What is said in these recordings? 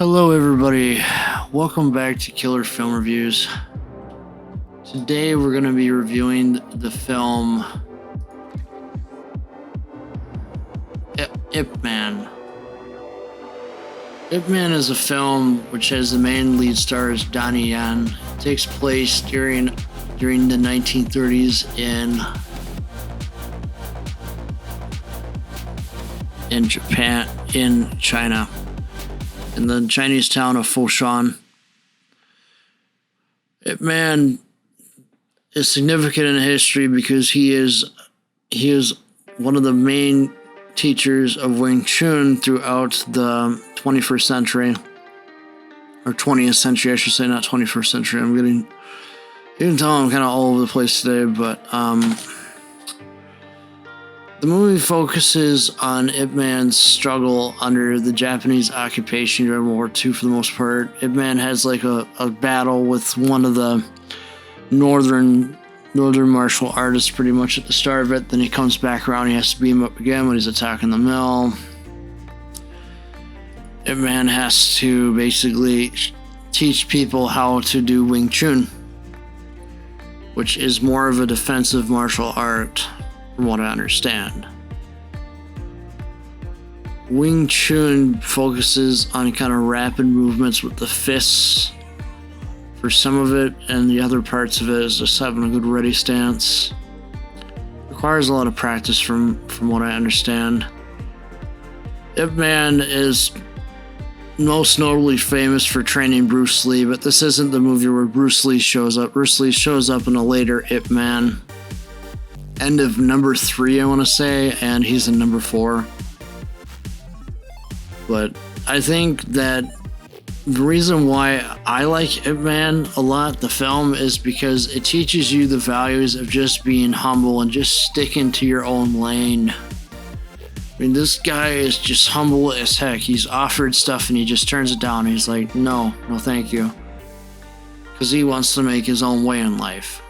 Hello everybody, welcome back to Killer Film Reviews. Today we're going to be reviewing the film Ip Man. Ip Man is a film which has the main lead stars Donnie Yen. It takes place during the 1930s in Japan, in China, in the Chinese town of Foshan. Ip Man is significant in history because he is one of the main teachers of Wing Chun throughout the 21st century, or 20th century, I should say, not 21st century. You can tell I'm kind of all over the place today, but the movie focuses on Ip Man's struggle under the Japanese occupation during World War II for the most part. Ip Man has like a battle with one of the northern martial artists pretty much at the start of it. Then he comes back around, he has to beat him up again when he's attacking the mill. Ip Man has to basically teach people how to do Wing Chun, which is more of a defensive martial art from what I understand. Wing Chun focuses on kind of rapid movements with the fists for some of it, and the other parts of it is just having a good ready stance. Requires a lot of practice from what I understand. Ip Man is most notably famous for training Bruce Lee, but this isn't the movie where Bruce Lee shows up. Bruce Lee shows up in a later Ip Man. End of number 3, I want to say, and he's in number 4. But I think that the reason why I like Ip Man a lot, the film, is because it teaches you the values of just being humble and just sticking to your own lane. I mean, this guy is just humble as heck. He's offered stuff and he just turns it down. He's like, no thank you. Because he wants to make his own way in life.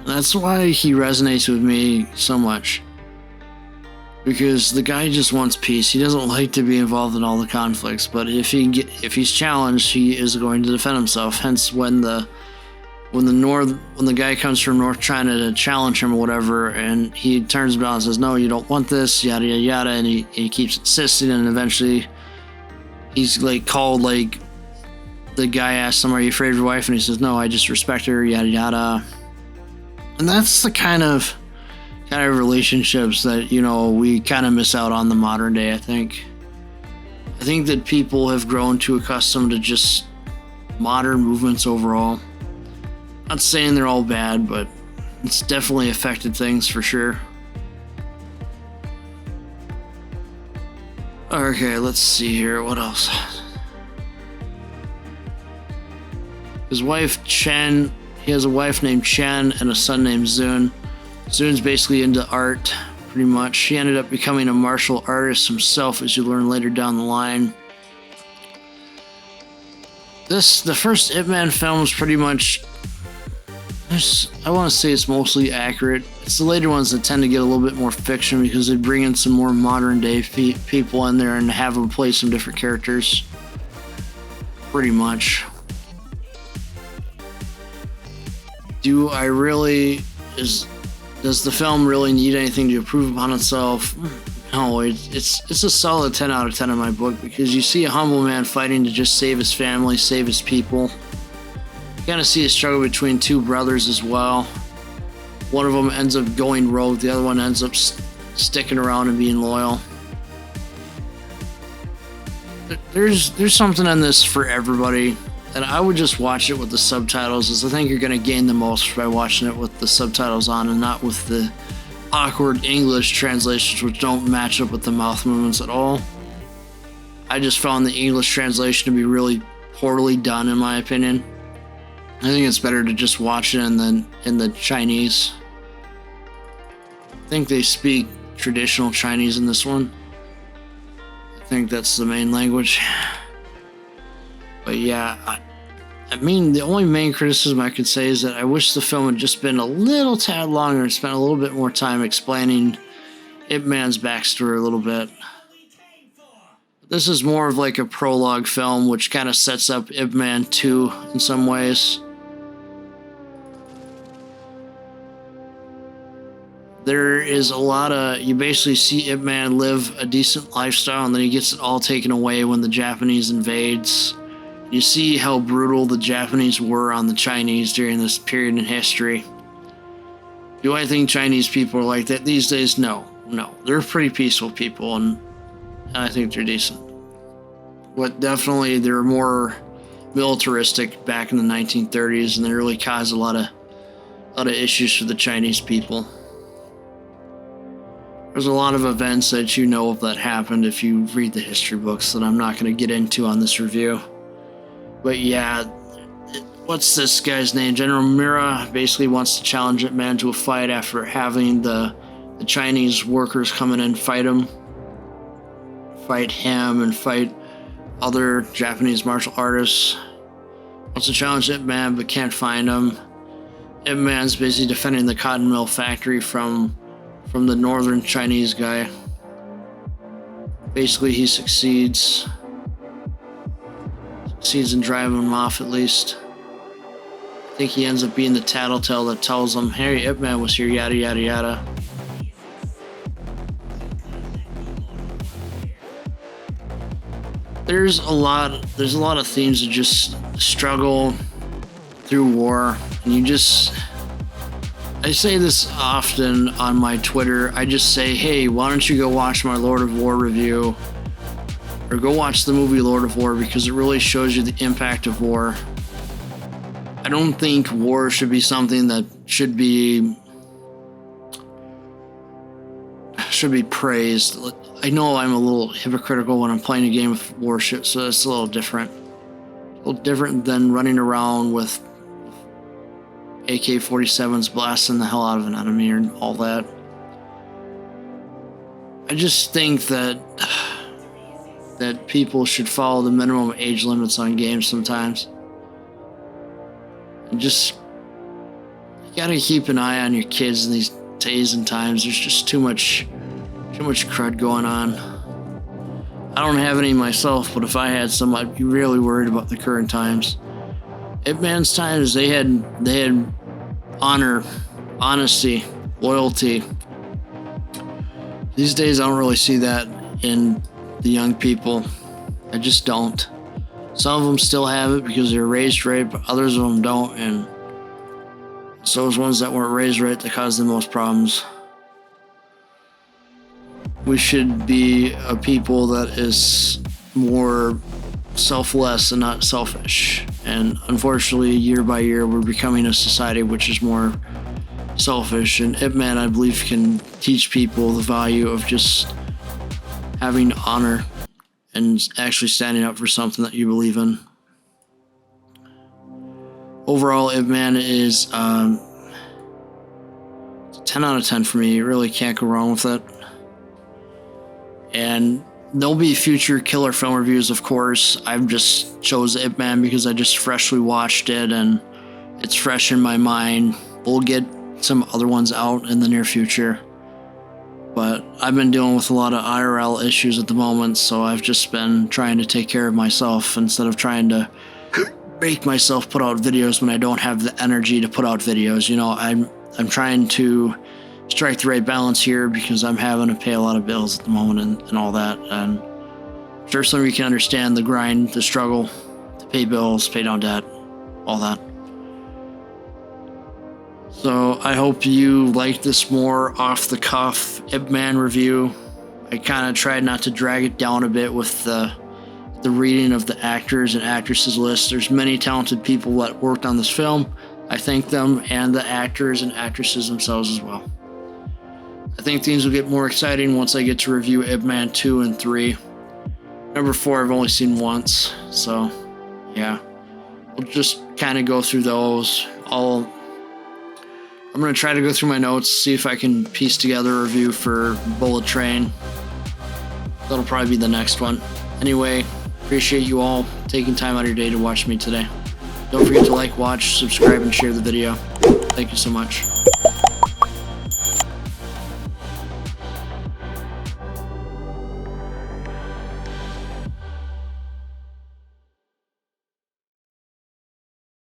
That's why he resonates with me so much. Because the guy just wants peace. He doesn't like to be involved in all the conflicts, but if he's challenged, he is going to defend himself. Hence, when the guy comes from North China to challenge him or whatever, and he turns around and says, "No, you don't want this," yada yada yada, and he keeps insisting, and eventually he's like called, like, the guy asks him, "Are you afraid of your wife?" And he says, "No, I just respect her," yada yada. And that's the kind of relationships that, we kind of miss out on the modern day, I think. I think that people have grown too accustomed to just modern movements overall. Not saying they're all bad, but it's definitely affected things for sure. Okay, let's see here. What else? His wife, Chen. He has a wife named Chen and a son named Zun. Zun's basically into art, pretty much. He ended up becoming a martial artist himself, as you learn later down the line. The first Ip Man film is pretty much, I want to say it's mostly accurate. It's the later ones that tend to get a little bit more fiction because they bring in some more modern day people in there and have them play some different characters. Pretty much. Does the film really need anything to improve upon itself? No, it's a solid 10 out of 10 in my book, because you see a humble man fighting to just save his family, save his people. You kind of see a struggle between two brothers as well. One of them ends up going rogue, the other one ends up sticking around and being loyal. There's something in this for everybody. And I would just watch it with the subtitles, as I think you're going to gain the most by watching it with the subtitles on and not with the awkward English translations which don't match up with the mouth movements at all. I just found the English translation to be really poorly done, in my opinion. I think it's better to just watch it in the Chinese. I think they speak traditional Chinese in this one. I think that's the main language. But yeah, I mean, the only main criticism I could say is that I wish the film had just been a little tad longer and spent a little bit more time explaining Ip Man's backstory a little bit. This is more of like a prologue film, which kind of sets up Ip Man 2 in some ways. There is a lot of, you basically see Ip Man live a decent lifestyle, and then he gets it all taken away when the Japanese invades. You see how brutal the Japanese were on the Chinese during this period in history. Do I think Chinese people are like that these days? No. They're pretty peaceful people, and I think they're decent. But definitely they're more militaristic back in the 1930s, and they really caused a lot of issues for the Chinese people. There's a lot of events that you know of that happened if you read the history books that I'm not going to get into on this review. But yeah, what's this guy's name? General Mira basically wants to challenge Ip Man to a fight after having the Chinese workers come in and fight him and fight other Japanese martial artists. Wants to challenge Ip Man but can't find him. Ip Man's basically defending the cotton mill factory from the northern Chinese guy. Basically, he succeeds in driving him off, at least. I think he ends up being the tattletale that tells him, hey, Ip Man was here, yada yada yada. There's a lot of themes that just struggle through war, and I say this often on my Twitter. I just say, hey, why don't you go watch my Lord of War review, or go watch the movie Lord of War, because it really shows you the impact of war. I don't think war should be something that should be praised. I know I'm a little hypocritical when I'm playing a game with Warships, so it's a little different. A little different than running around with AK-47s blasting the hell out of an enemy and all that. I just think that people should follow the minimum age limits on games sometimes. And you gotta keep an eye on your kids in these days and times. There's just too much crud going on. I don't have any myself, but if I had some, I'd be really worried about the current times. Ip Man's times, they had honor, honesty, loyalty. These days I don't really see that in the young people. I just don't. Some of them still have it because they're raised right, but others of them don't, and it's those ones that weren't raised right that cause the most problems. We should be a people that is more selfless and not selfish. And unfortunately, year by year, we're becoming a society which is more selfish. And Ip Man, I believe, can teach people the value of just having honor and actually standing up for something that you believe in. Overall, Ip Man is 10 out of 10 for me. You really can't go wrong with it. And there'll be future killer film reviews, of course. I've just chose Ip Man because I just freshly watched it and it's fresh in my mind. We'll get some other ones out in the near future. But I've been dealing with a lot of IRL issues at the moment, so I've just been trying to take care of myself instead of trying to make myself put out videos when I don't have the energy to put out videos. You know, I'm trying to strike the right balance here because I'm having to pay a lot of bills at the moment and all that. And I'm sure some of you can understand the grind, the struggle to pay bills, pay down debt, all that. So I hope you like this more off-the-cuff Ip Man review. I kind of tried not to drag it down a bit with the reading of the actors and actresses list. There's many talented people that worked on this film. I thank them, and the actors and actresses themselves as well. I think things will get more exciting once I get to review Ip Man 2 and 3. Number 4 I've only seen once, so yeah. We'll just kind of go through those. I'm going to try to go through my notes, see if I can piece together a review for Bullet Train. That'll probably be the next one. Anyway, appreciate you all taking time out of your day to watch me today. Don't forget to like, watch, subscribe, and share the video. Thank you so much.